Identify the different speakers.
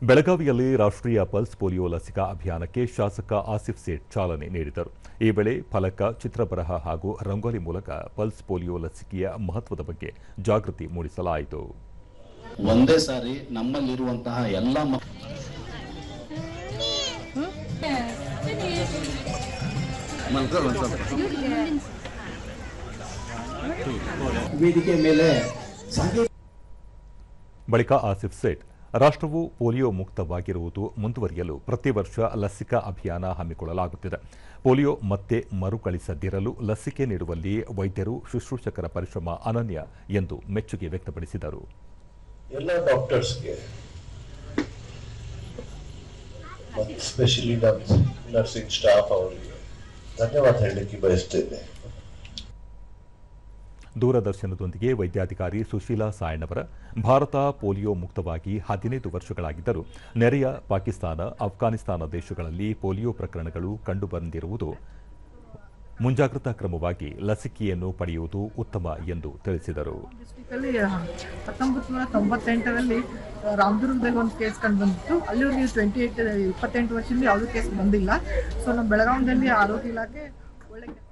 Speaker 1: ಬೆಳಗಾವಿಯಲ್ಲಿ ರಾಷ್ಟ್ರೀಯ pulse polio ಲಸಿಕಾ ಅಭಿಯಾನಕ್ಕೆ ಶಾಸಕ ಆಸಿಫ್ ಸೇಠ್ ಚಾಲನೆ ನೀಡಿದರು. ಈ ವೇಳೆ ಫಲಕ, ಚಿತ್ರಬರಹ ಹಾಗೂ ರಂಗೋಲಿ ಮೂಲಕ ಪಲ್ಸ್ ಪೋಲಿಯೋ ಲಸಿಕೆಯ ಮಹತ್ವದ ಬಗ್ಗೆ ಜಾಗೃತಿ ಮೂಡಿಸಲಾಯಿತು.
Speaker 2: ಒಂದೇ ಸಾರಿ ನಮ್ಮಲ್ಲಿರುವಂತಹ ಎಲ್ಲ
Speaker 3: ವೇದಿಕೆ ಮೇಲೆ
Speaker 1: ಬಳಿಕ ಆಸಿಫ್ ಸೇಠ್ ರಾಷ್ಟ್ರವು ಪೋಲಿಯೋ ಮುಕ್ತವಾಗಿರುವುದು ಮುಂದುವರಿಯಲು ಪ್ರತಿ ವರ್ಷ ಲಸಿಕಾ ಅಭಿಯಾನ ಹಮ್ಮಿಕೊಳ್ಳಲಾಗುತ್ತಿದೆ. ಪೋಲಿಯೋ ಮತ್ತೆ ಮರುಕಳಿಸದಿರಲು ಲಸಿಕೆ ನೀಡುವಲ್ಲಿ ವೈದ್ಯರು, ಶುಶ್ರೂಷಕರ ಪರಿಶ್ರಮ ಅನನ್ಯ ಎಂದು ಮೆಚ್ಚುಗೆ ವ್ಯಕ್ತಪಡಿಸಿದರು.
Speaker 4: ಎಲ್ಲ ಡಾಕ್ಟರ್ಸ್ಗೆ, ಎಸ್ಪೆಷಲಿ ನರ್ಸಿಂಗ್ ಸ್ಟಾಫ್ ಅವರಿಗೆ ಧನ್ಯವಾದ ಹೇಳಲಿಕ್ಕೆ ಬಯಸ್ತೇನೆ.
Speaker 1: ದೂರದರ್ಶನದೊಂದಿಗೆ ವೈದ್ಯಾಧಿಕಾರಿ ಸುಶೀಲಾ ಸಾಯಣ್ಣವರ ಭಾರತ ಪೋಲಿಯೋ ಮುಕ್ತವಾಗಿ 15 ವರ್ಷಗಳಾಗಿದ್ದರೂ ನೆರೆಯ ಪಾಕಿಸ್ತಾನ, ಅಫ್ಘಾನಿಸ್ತಾನ ದೇಶಗಳಲ್ಲಿ ಪೋಲಿಯೋ ಪ್ರಕರಣಗಳು ಕಂಡುಬಂದಿರುವುದು ಮುಂಜಾಗ್ರತಾ ಕ್ರಮವಾಗಿ ಲಸಿಕೆಯನ್ನು ಪಡೆಯುವುದು ಉತ್ತಮ ಎಂದು ತಿಳಿಸಿದರು.
Speaker 5: 1998ರಲ್ಲಿ ರಾಮದುರ್ಗದಲ್ಲಿ ಒಂದು ಕೇಸ್ ಕಂಡು ಬಂದಿತ್ತು. ಅಲ್ಲಿ ನೀವು 28 ವರ್ಷದಿಂದ ಯಾವುದೂ ಕೇಸ್ ಬಂದಿಲ್ಲ. ಸೊ ನಮ್ಮ ಬೆಳಗಾವಿಯಲ್ಲಿ ಆರೋಗ್ಯ ಇಲಾಖೆ ಒಳ್ಳೆ